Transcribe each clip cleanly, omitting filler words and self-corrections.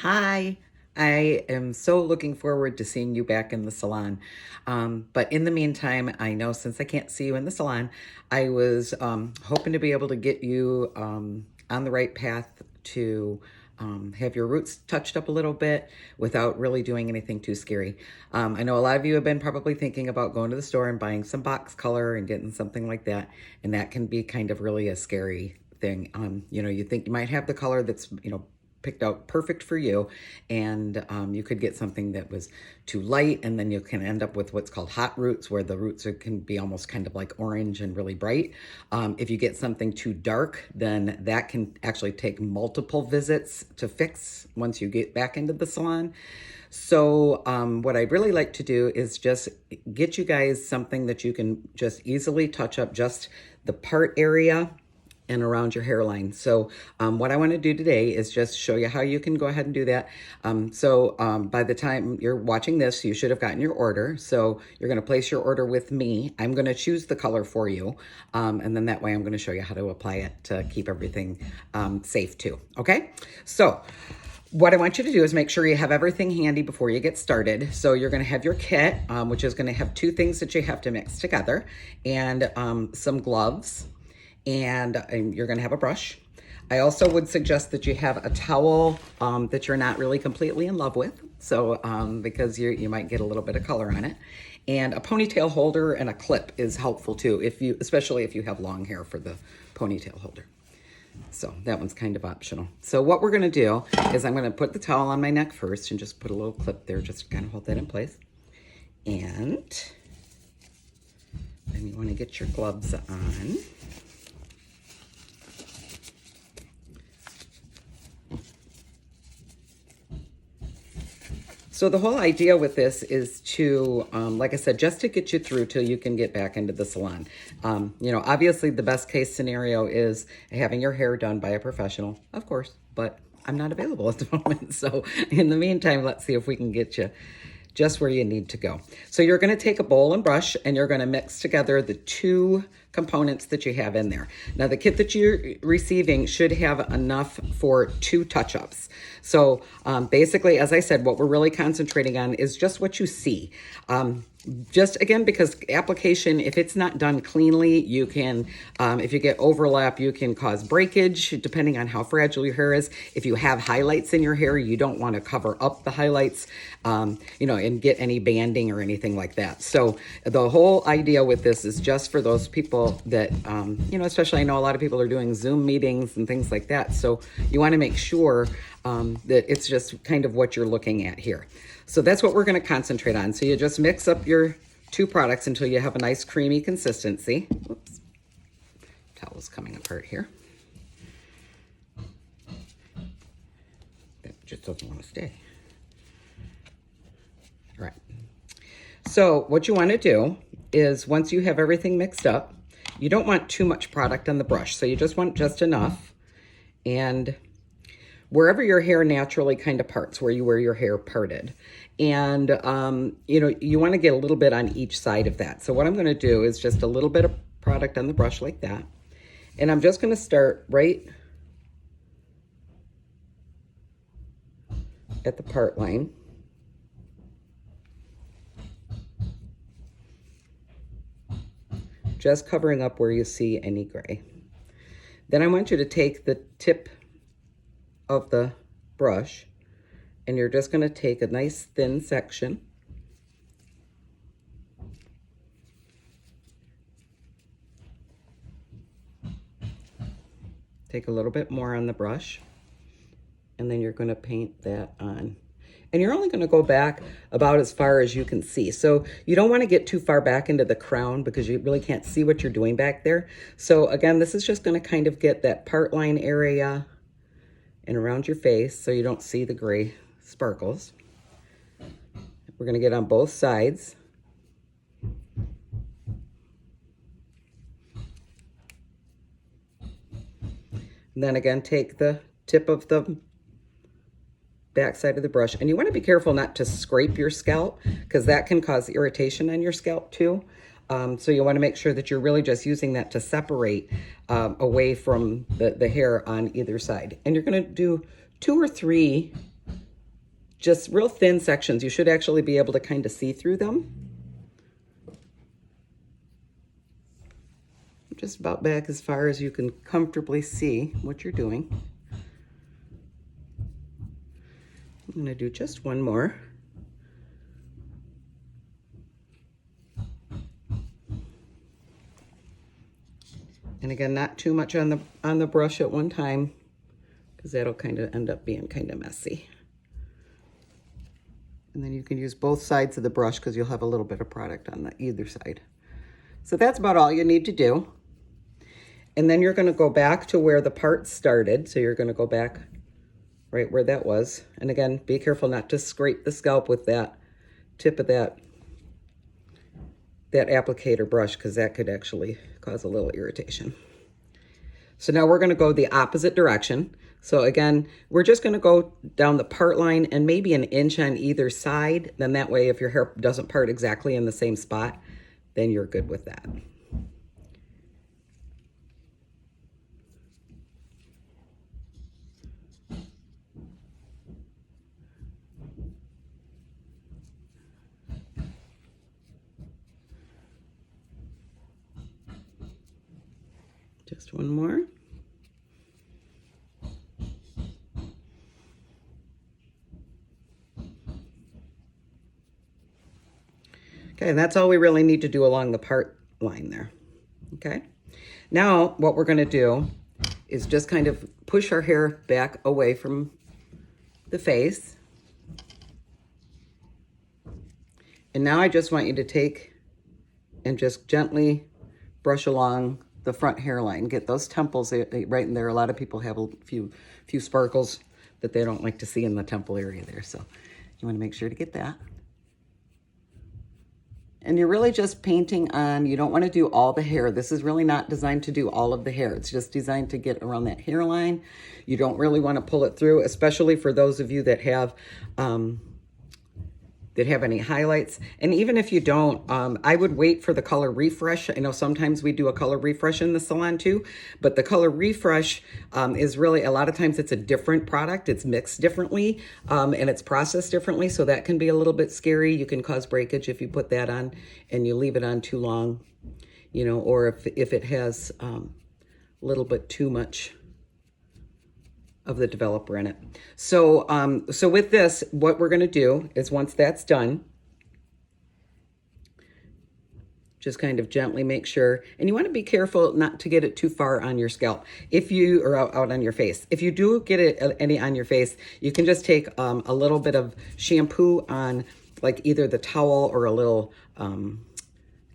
Hi, I am so looking forward to seeing you back in the salon. But in the meantime, I know since I can't see you in the salon, I was hoping to be able to get you on the right path to have your roots touched up a little bit without really doing anything too scary. I know a lot of you have been probably thinking about going to the store and buying some box color and getting something like that, and that can be kind of really a scary thing. You think you might have the color that's, picked out perfect for you, and you could get something that was too light, and then you can end up with what's called hot roots, where the roots can be almost kind of like orange and really bright. If you get something too dark, then that can actually take multiple visits to fix once you get back into the salon. So what I'd really like to do is just get you guys something that you can just easily touch up just the part area and around your hairline. So what I want to do today is just show you how you can go ahead and do that. By the time you're watching this, you should have gotten your order. So you're going to place your order with me. I'm going to choose the color for you. And then that way I'm going to show you how to apply it to keep everything safe too. Okay. So what I want you to do is make sure you have everything handy before you get started. So you're going to have your kit, which is going to have two things that you have to mix together, and some gloves, and you're going to have a brush. I also would suggest that you have a towel that you're not really completely in love with, so because you might get a little bit of color on it. And a ponytail holder and a clip is helpful too, especially if you have long hair, for the ponytail holder. So that one's kind of optional. So what we're going to do is I'm going to put the towel on my neck first and just put a little clip there just to kind of hold that in place. And then you want to get your gloves on. So the whole idea with this is to, like I said, just to get you through till you can get back into the salon. Obviously the best case scenario is having your hair done by a professional, of course, but I'm not available at the moment. So in the meantime, let's see if we can get you just where you need to go. So you're going to take a bowl and brush, and you're going to mix together the two components that you have in there. Now the kit that you're receiving should have enough for 2 touch-ups. So basically, as I said, what we're really concentrating on is just what you see. Just again, because application, if it's not done cleanly, you can, if you get overlap, you can cause breakage depending on how fragile your hair is. If you have highlights in your hair, you don't want to cover up the highlights, and get any banding or anything like that. So the whole idea with this is just for those people that, especially I know a lot of people are doing Zoom meetings and things like that. So you want to make sure that it's just kind of what you're looking at here. So that's what we're going to concentrate on. So you just mix up your 2 products until you have a nice creamy consistency. Oops, towel's coming apart here. That just doesn't want to stay. All right. So what you want to do is, once you have everything mixed up, you don't want too much product on the brush. So you just want just enough. And wherever your hair naturally kind of parts, where your hair parted. And, you want to get a little bit on each side of that. So what I'm going to do is just a little bit of product on the brush like that. And I'm just going to start right at the part line. Just covering up where you see any gray. Then I want you to take the tip of the brush, and you're just going to take a nice thin section, take a little bit more on the brush, and then you're going to paint that on. And you're only going to go back about as far as you can see. So you don't want to get too far back into the crown because you really can't see what you're doing back there. So again, this is just going to kind of get that part line area and around your face so you don't see the gray sparkles. We're going to get on both sides. And then again, take the tip of the back side of the brush, and you want to be careful not to scrape your scalp, because that can cause irritation on your scalp too. So you want to make sure that you're really just using that to separate away from the hair on either side. And you're going to do 2 or 3 just real thin sections. You should actually be able to kind of see through them. Just about back as far as you can comfortably see what you're doing. I'm going to do just one more. And again, not too much on the brush at one time, because that'll kind of end up being kind of messy. And then you can use both sides of the brush because you'll have a little bit of product on either side. So that's about all you need to do. And then you're going to go back to where the part started. So you're going to go back right where that was. And again, be careful not to scrape the scalp with that tip of that applicator brush, because that could actually cause a little irritation. So now we're going to go the opposite direction. So again, we're just going to go down the part line and maybe an inch on either side. Then that way, if your hair doesn't part exactly in the same spot, then you're good with that. Just one more. Okay, and that's all we really need to do along the part line there. Okay, now what we're going to do is just kind of push our hair back away from the face. And now I just want you to take and just gently brush along the front hairline. Get those temples right in there. A lot of people have a few sparkles that they don't like to see in the temple area there. So you want to make sure to get that. And you're really just painting on, you don't want to do all the hair. This is really not designed to do all of the hair. It's just designed to get around that hairline. You don't really want to pull it through, especially for those of you that have any highlights. And even if you don't, I would wait for the color refresh. I know sometimes we do a color refresh in the salon too, but the color refresh is really, a lot of times it's a different product. It's mixed differently and it's processed differently. So that can be a little bit scary. You can cause breakage if you put that on and you leave it on too long, you know, or if it has a little bit too much of the developer in it. So so with this, what we're going to do is, once that's done, just kind of gently make sure, and you want to be careful not to get it too far on your scalp, if you or out on your face. If you do get it any on your face, you can just take a little bit of shampoo on like either the towel or a little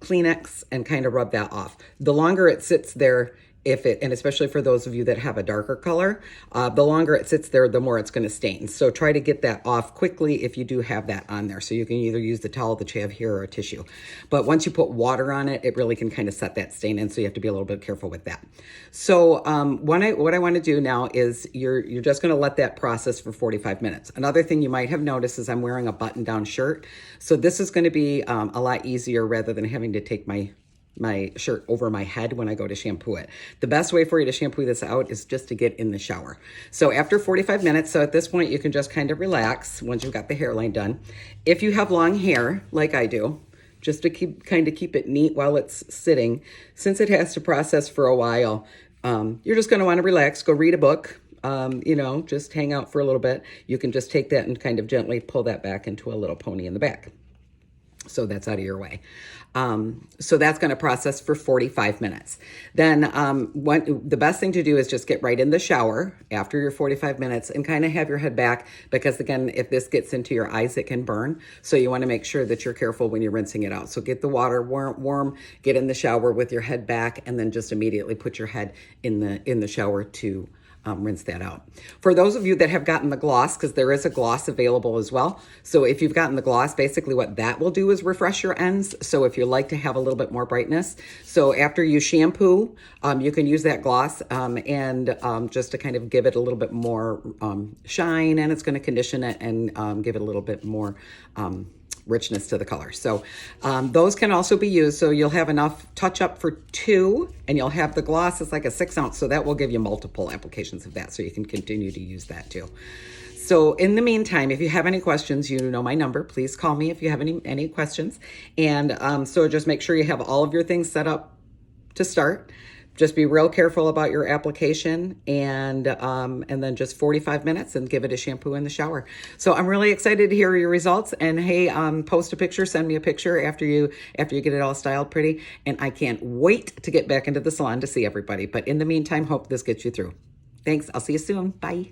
Kleenex and kind of rub that off. The longer it sits there, and especially for those of you that have a darker color, the longer it sits there, the more it's going to stain. So try to get that off quickly if you do have that on there. So you can either use the towel that you have here or a tissue. But once you put water on it, it really can kind of set that stain in. So you have to be a little bit careful with that. So what I want to do now is you're just going to let that process for 45 minutes. Another thing you might have noticed is I'm wearing a button-down shirt. So this is going to be a lot easier rather than having to take my shirt over my head when I go to shampoo it. The best way for you to shampoo this out is just to get in the shower. So after 45 minutes, so at this point you can just kind of relax once you've got the hairline done. If you have long hair, like I do, just to keep it neat while it's sitting, since it has to process for a while, you're just going to want to relax, go read a book, you know, just hang out for a little bit. You can just take that and kind of gently pull that back into a little pony in the back. So that's out of your way. So that's going to process for 45 minutes. Then the best thing to do is just get right in the shower after your 45 minutes and kind of have your head back, because again, if this gets into your eyes, it can burn. So you want to make sure that you're careful when you're rinsing it out. So get the water warm, get in the shower with your head back, and then just immediately put your head in the shower to rinse that out. For those of you that have gotten the gloss, because there is a gloss available as well. So if you've gotten the gloss, basically what that will do is refresh your ends. So if you like to have a little bit more brightness, so after you shampoo, you can use that gloss and just to kind of give it a little bit more shine, and it's going to condition it and give it a little bit more richness to the color. So those can also be used. So you'll have enough touch up for 2, and you'll have the gloss. It's like a 6 ounce. So that will give you multiple applications of that. So you can continue to use that too. So in the meantime, if you have any questions, you know my number. Please call me if you have any questions. And so just make sure you have all of your things set up to start. Just be real careful about your application, and then just 45 minutes and give it a shampoo in the shower. So I'm really excited to hear your results. And hey, post a picture, send me a picture after you get it all styled pretty. And I can't wait to get back into the salon to see everybody. But in the meantime, hope this gets you through. Thanks. I'll see you soon. Bye.